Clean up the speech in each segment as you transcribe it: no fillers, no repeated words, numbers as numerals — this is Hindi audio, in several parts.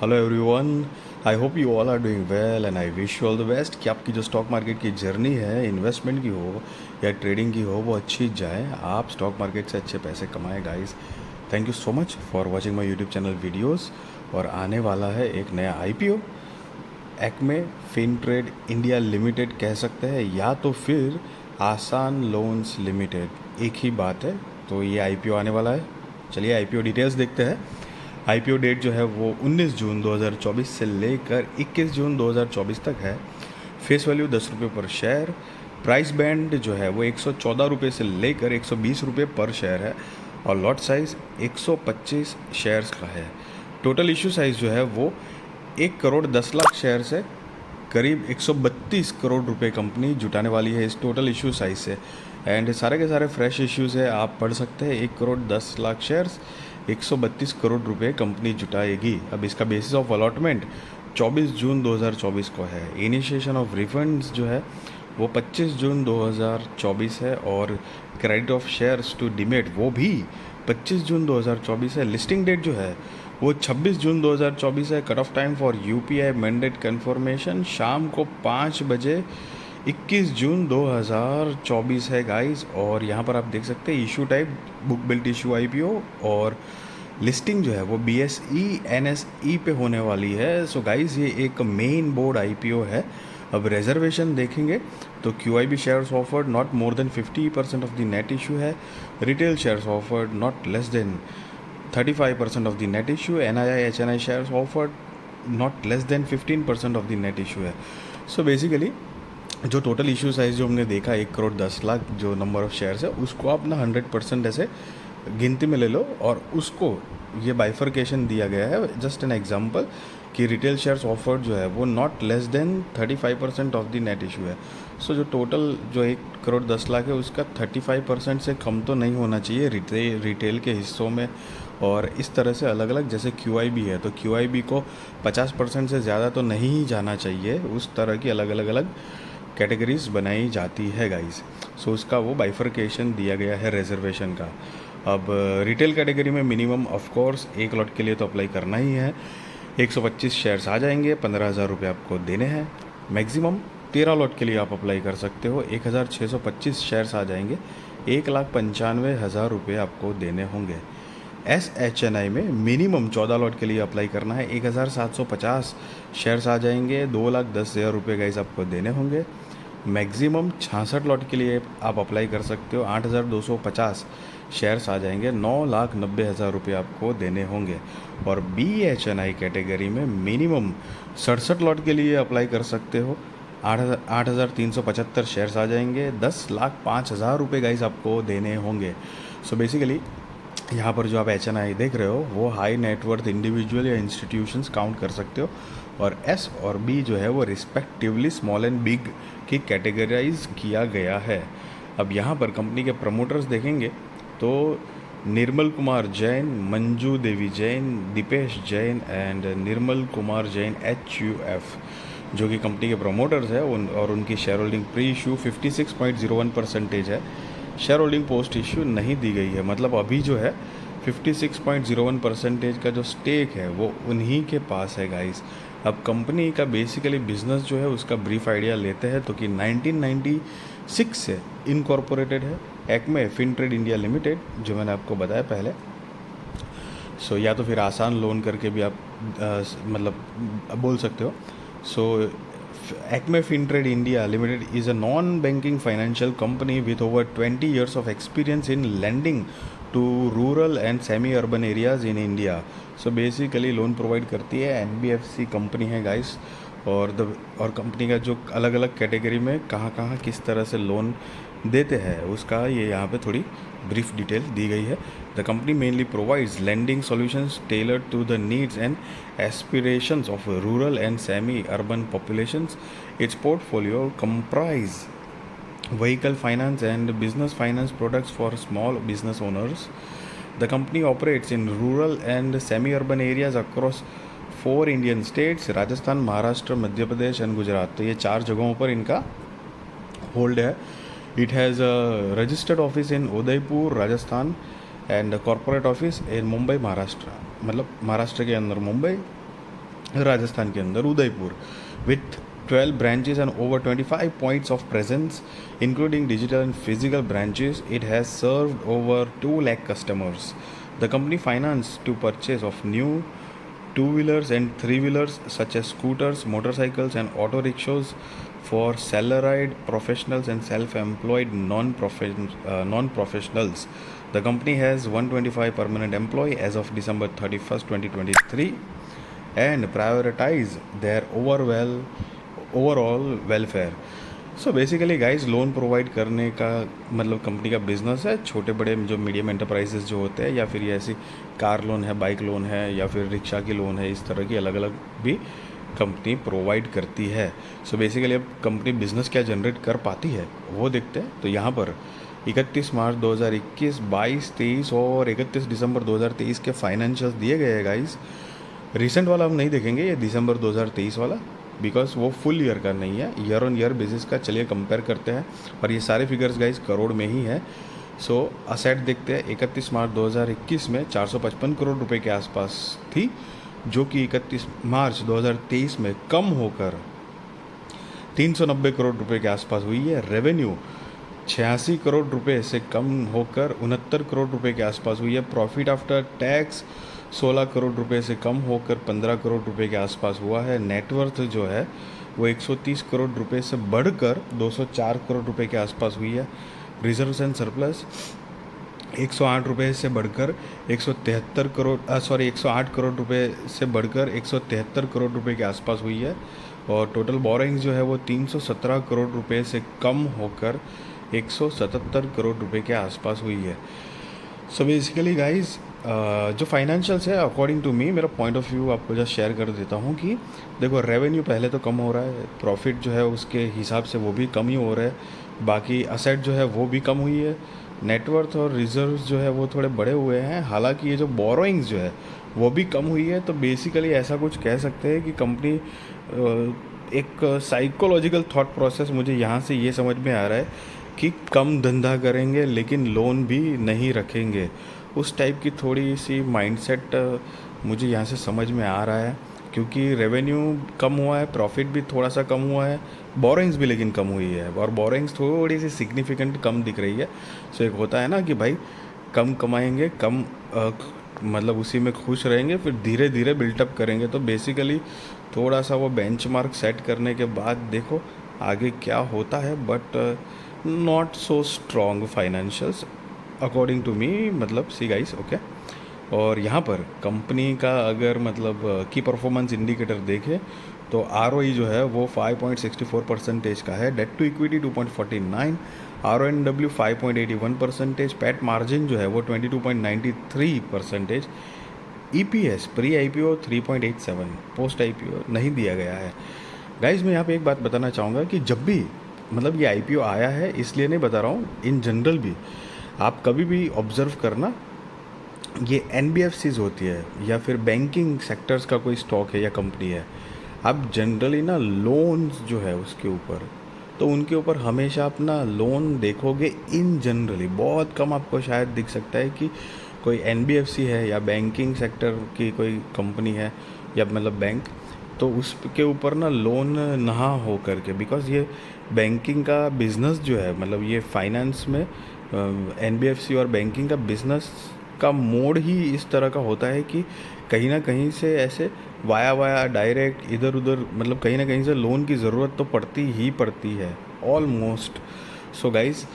Hello everyone. I hope you all are doing well and I wish you all the best कि आपकी जो स्टॉक मार्केट की जर्नी है, इन्वेस्टमेंट की हो या ट्रेडिंग की हो, वो अच्छी जाए। आप स्टॉक मार्केट से अच्छे पैसे कमाएं guys. Thank you so much for watching my YouTube channel videos. और आने वाला है एक नया आईपीओ, एक्मे फिनट्रेड इंडिया लिमिटेड कह सकते हैं, या तो फिर आसान लोन्स लिमिटेड, एक ही बात है। तो ये आईपीओ आने वाला है। चलिए आईपीओ डिटेल्स देखते हैं। आईपीओ डेट जो है वो 19 जून 2024 से लेकर 21 जून 2024 तक है। फेस वैल्यू 10 रुपये पर शेयर। प्राइस बैंड जो है वो 114 रुपये से लेकर 120 रुपये पर शेयर है। और लॉट साइज़ 125 शेयर्स का है। टोटल इशू साइज़ जो है वो 1 करोड़ 10 लाख शेयर से करीब 132 करोड़ रुपए कंपनी जुटाने वाली है इस टोटल इशू साइज से। एंड सारे के सारे फ्रेश इश्यूज़ है, आप पढ़ सकते हैं। 1 करोड़ 10 लाख शेयर्स, 132 करोड़ रुपए कंपनी जुटाएगी। अब इसका बेसिस ऑफ अलॉटमेंट 24 जून 2024 को है। इनिशिएशन ऑफ रिफंड्स जो है वो 25 जून 2024 है। और credit of shares to demat वो भी 25 जून 2024 है। लिस्टिंग डेट जो है वो 26 जून 2024 है। Cut off time for UPI mandate confirmation शाम को 5 बजे 21 जून 2024 है गाइस। और यहाँ पर आप देख सकते हैं issue type book built issue IPO, और लिस्टिंग जो है वो बीएसई एनएसई पे होने वाली है। सो गाइस ये एक मेन बोर्ड आईपीओ है। अब रिजर्वेशन देखेंगे तो QIB shares offered not more than 50% of the net issue है। Retail shares offered not less than 35% of the net issue. NII HNI shares offered not less than 15% of the net issue है। सो बेसिकली जो टोटल इशू साइज जो हमने देखा 1 करोड़ 10 लाख जो नंबर ऑफ शेयर्स है, उसको आप ना 100% ऐसे गिनती में ले लो। और उसको ये बाइफर्केशन दिया गया है, जस्ट एन एग्जांपल, कि रिटेल शेयर्स ऑफर्ड जो है वो not less than 35% of the net issue है। सो जो टोटल जो 1 करोड़ 10 लाख है उसका 35% से कम तो नहीं होना चाहिए रिटेल के हिस्सों में। और इस तरह से अलग अलग, जैसे क्यूआईबी है तो क्यूआईबी को 50% से ज़्यादा तो नहीं ही जाना चाहिए। उस तरह की अलग अलग अलग कैटेगरीज बनाई जाती है गाइस। सो उसका वो बाइफर्केशन दिया गया है रिजर्वेशन का। अब रिटेल कैटेगरी में मिनिमम ऑफ कोर्स एक लॉट के लिए तो अप्लाई करना ही है। 125 शेयर्स आ जाएंगे, 15,000 रुपये आपको देने हैं। मैक्सिमम 13 लॉट के लिए आप अप्लाई कर सकते हो। 1,625 शेयर्स आ जाएंगे, 1,95,000 रुपये आपको देने होंगे। SHNI में मिनिमम 14 लॉट के लिए अप्लाई करना है। 1,750 शेयर्स आ जाएंगे, 2,10,000 रुपये गाइस आपको देने होंगे। मैक्सिमम 66 लॉट के लिए आप अप्लाई कर सकते हो। 8,250 शेयर्स आ जाएंगे, 9,90,000 रुपये आपको देने होंगे। और BHNI कैटेगरी में मिनिमम 67 लॉट के लिए अप्लाई कर सकते हो। 8,375 शेयर्स आ जाएंगे, 10,05,000 रुपये गाइस आपको देने होंगे। सो बेसिकली यहाँ पर जो आप HNI देख रहे हो वो हाई नेटवर्थ इंडिविजुअल या इंस्टीट्यूशंस काउंट कर सकते हो। और S और B जो है वो रिस्पेक्टिवली स्मॉल एंड बिग की कैटेगराइज किया गया है। अब यहाँ पर कंपनी के प्रमोटर्स देखेंगे तो निर्मल कुमार जैन, मंजू देवी जैन, दीपेश जैन एंड निर्मल कुमार जैन HUF जो कि कंपनी के प्रमोटर्स है। और उनकी शेयर होल्डिंग प्री इशू 56.01% है। शेयर होल्डिंग पोस्ट इश्यू नहीं दी गई है, मतलब अभी जो है 56.01% का जो स्टेक है वो उन्हीं के पास है गाइस। अब कंपनी का बेसिकली बिजनेस जो है उसका ब्रीफ आइडिया लेते हैं तो कि 1996 से इनकॉर्पोरेटेड है एक्मे फिनट्रेड इंडिया लिमिटेड, जो मैंने आपको बताया पहले। सो या तो फिर आसान लोन करके भी आप मतलब बोल सकते हो। सो Acme Fintrade India Limited is a non-banking financial company with over 20 years of experience in lending to rural and semi-urban areas in India. So basically loan provide करती है, NBFC कंपनी है गाइस। और कंपनी का जो अलग अलग कैटेगरी में कहाँ कहाँ किस तरह से लोन देते हैं उसका ये यहाँ पे थोड़ी ब्रीफ डिटेल दी गई है। The company mainly provides lending solutions tailored to the needs and aspirations of rural and semi-urban populations. Its portfolio comprise vehicle finance and business finance products for small business owners. The company operates in rural and semi-urban areas across 4 Indian states, Rajasthan, Maharashtra, Madhya Pradesh and Gujarat. तो ये 4 जगहों पर इनका होल्ड है। It has a registered office in Udaipur Rajasthan and corporate office in Mumbai Maharashtra, मतलब महाराष्ट्र के अंदर मुंबई, राजस्थान के अंदर Udaipur, with 12 branches and over 25 points of presence, including digital and physical branches. It has served over 2 lakh customers. The company financed to purchase of new two-wheelers and three-wheelers such as scooters, motorcycles and auto rickshaws for salaried professionals and self-employed non-professionals. The company has 125 permanent employees as of December 31st, 2023 and prioritize their overall welfare. So basically guys loan provide करने का मतलब कंपनी का बिजनेस है, छोटे बड़े जो मीडियम एंटरप्राइजेस जो होते हैं, या फिर ये ऐसी कार लोन है, बाइक लोन है, या फिर रिक्शा की लोन है, इस तरह की अलग अलग भी कंपनी प्रोवाइड करती है. सो बेसिकली अब कंपनी बिजनेस क्या जनरेट कर पाती है वो देखते हैं. तो यहाँ पर 31 मार्च 2021, 22, 23 और 31 दिसंबर 2023 के फाइनेंशियल्स दिए गए हैं गाइस. रिसेंट वाला हम नहीं देखेंगे, ये दिसंबर 2023 वाला, बिकॉज वो फुल ईयर का नहीं है, ईयर ऑन ईयर बेसिस का. चलिए कंपेयर करते हैं, और ये सारे फिगर्स गाइस करोड़ में ही है. सो असेट देखते हैं. 31 मार्च 2021 में 455 करोड़ रुपए के आसपास थी, जो कि 31 मार्च 2023 में कम होकर 390 करोड़ रुपए के आसपास हुई है. रेवेन्यू 86 करोड़ रुपए से कम होकर 69 करोड़ रुपए के आसपास हुई है. प्रॉफिट आफ्टर टैक्स 16 करोड़ रुपए से कम होकर 15 करोड़ रुपए के आसपास हुआ है. नेटवर्थ जो है वो 130 करोड़ रुपए से बढ़कर 204 करोड़ रुपए के आसपास हुई है. रिजर्व्स एंड सरप्लस 108 रुपये से बढ़कर 173 करोड़ 108 करोड़ रुपए से बढ़कर 173 करोड़ रुपए के आसपास हुई है. और टोटल बोरिंग्स जो है वो 317 करोड़ रुपए से कम होकर 177 करोड़ रुपए के आसपास हुई है. सो बेसिकली गाइज जो फाइनेंशियल्स है अकॉर्डिंग टू मी, मेरा पॉइंट ऑफ व्यू आपको जस्ट शेयर कर देता हूँ कि देखो रेवेन्यू पहले तो कम हो रहा है, प्रॉफिट जो है उसके हिसाब से वो भी कम ही हो रहा है, बाकी असेट जो है वो भी कम हुई है, नेटवर्थ और रिजर्व्स जो है वो थोड़े बड़े हुए हैं. हालांकि ये जो बोरोइंग्स जो है वो भी कम हुई है. तो बेसिकली ऐसा कुछ कह सकते हैं कि कंपनी एक साइकोलॉजिकल थॉट प्रोसेस मुझे यहाँ से ये समझ में आ रहा है कि कम धंधा करेंगे लेकिन लोन भी नहीं रखेंगे, उस टाइप की थोड़ी सी माइंडसेट मुझे यहाँ से समझ में आ रहा है. क्योंकि रेवेन्यू कम हुआ है, प्रॉफिट भी थोड़ा सा कम हुआ है, बोरिंग्स भी लेकिन कम हुई है, और बोरिंग्स थोड़ी सी सिग्निफिकेंट कम दिख रही है. सो एक होता है ना कि भाई कम कमाएंगे, कम मतलब उसी में खुश रहेंगे, फिर धीरे धीरे बिल्टअप करेंगे. तो बेसिकली थोड़ा सा वो बेंचमार्क सेट करने के बाद देखो आगे क्या होता है, but not so strong financials according to me, मतलब सी गाइस ओके. और यहाँ पर कंपनी का अगर मतलब की परफॉर्मेंस इंडिकेटर देखें तो आर जो है वो 5.64% का है, debt to equity 2.49, RONW 5.81%, PAT margin जो है वो 22.93%, EPS pre IPO 3.87, post IPO नहीं दिया गया है. गाइज मैं यहाँ पे एक बात बताना चाहूँगा कि जब भी मतलब ये IPO आया है इसलिए नहीं बता रहा हूँ, इन जनरल भी आप कभी भी ऑब्ज़र्व करना, ये NBFCs होती है या फिर बैंकिंग सेक्टर्स का कोई स्टॉक है या कंपनी है, आप जनरली ना लोन्स जो है उसके ऊपर, तो उनके ऊपर हमेशा अपना लोन देखोगे. इन जनरली बहुत कम आपको शायद दिख सकता है कि कोई NBFC है या बैंकिंग सेक्टर की कोई कंपनी है या मतलब बैंक, तो उसके ऊपर ना लोन ना हो करके, बिकॉज ये बैंकिंग का बिज़नेस जो है, मतलब ये फाइनेंस में NBFC और बैंकिंग का बिज़नेस का मोड ही इस तरह का होता है कि कहीं ना कहीं से ऐसे वाया डायरेक्ट इधर उधर, मतलब कहीं ना कहीं से लोन की ज़रूरत तो पड़ती ही पड़ती है ऑलमोस्ट. सो गाइस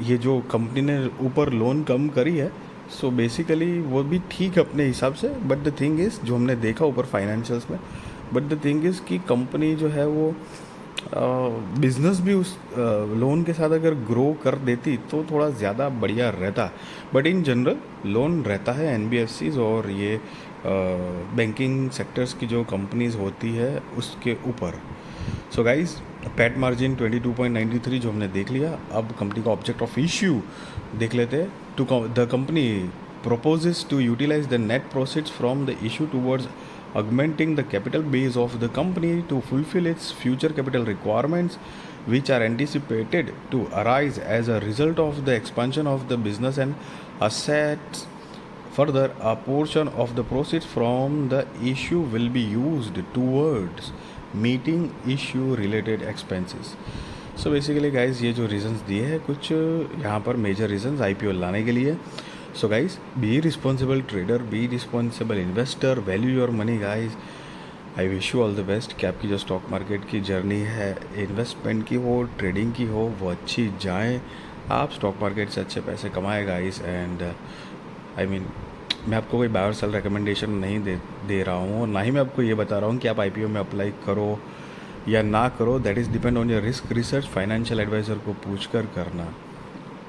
ये जो कंपनी ने ऊपर लोन कम करी है, सो बेसिकली वो भी ठीक है अपने हिसाब से, बट द थिंग इज़ जो हमने देखा ऊपर फाइनेंशियल्स में, बट द थिंग इज़ कि कंपनी जो है वो बिज़नेस भी उस लोन के साथ अगर ग्रो कर देती तो थोड़ा ज़्यादा बढ़िया रहता. बट इन जनरल लोन रहता है NBFCs और ये बैंकिंग सेक्टर्स की जो कंपनीज होती है उसके ऊपर. सो गाइज पैट मार्जिन 22.93 जो हमने देख लिया, अब कंपनी का ऑब्जेक्ट ऑफ इश्यू देख लेते हैं. The company proposes to utilize the net proceeds from the issue towards augmenting the capital base of the company to fulfill its future capital requirements, which are anticipated to arise as a result of the expansion of the business and assets Further, a portion of the proceeds from the issue will be used towards meeting issue related expenses. So basically guys ये जो रीजंस दिए हैं कुछ यहाँ पर मेजर रीजंस आईपीओ लाने के लिए. So guys be responsible trader, be responsible investor, value your money guys. I wish you all the best कि आपकी जो स्टॉक मार्केट की जर्नी है, इन्वेस्टमेंट की हो, ट्रेडिंग की हो, वो अच्छी जाए. आप स्टॉक मार्केट से अच्छे पैसे कमाए गाइस. एंड आई मीन मैं आपको कोई बाय और सेल रिकमेंडेशन नहीं दे रहा हूँ, और ना ही मैं आपको ये बता रहा हूँ कि आप आईपीओ में अप्लाई करो या ना करो. That is depend on your risk research. Financial adviser को पूछ कर करना.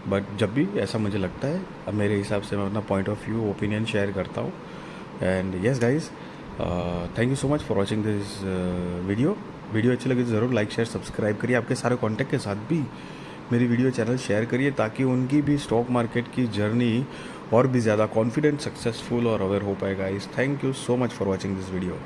बट जब भी ऐसा मुझे लगता है, अब मेरे हिसाब से मैं अपना point of view, opinion share करता हूँ. And yes guys, thank you so much for watching this video अच्छी लगी तो ज़रूर लाइक शेयर सब्सक्राइब करिए. आपके सारे कॉन्टैक्ट के साथ भी मेरी वीडियो चैनल शेयर करिए ताकि उनकी भी स्टॉक मार्केट की जर्नी और भी ज़्यादा कॉन्फिडेंट, सक्सेसफुल और अवेयर हो पाएगा. इस thank you so much for watching this video.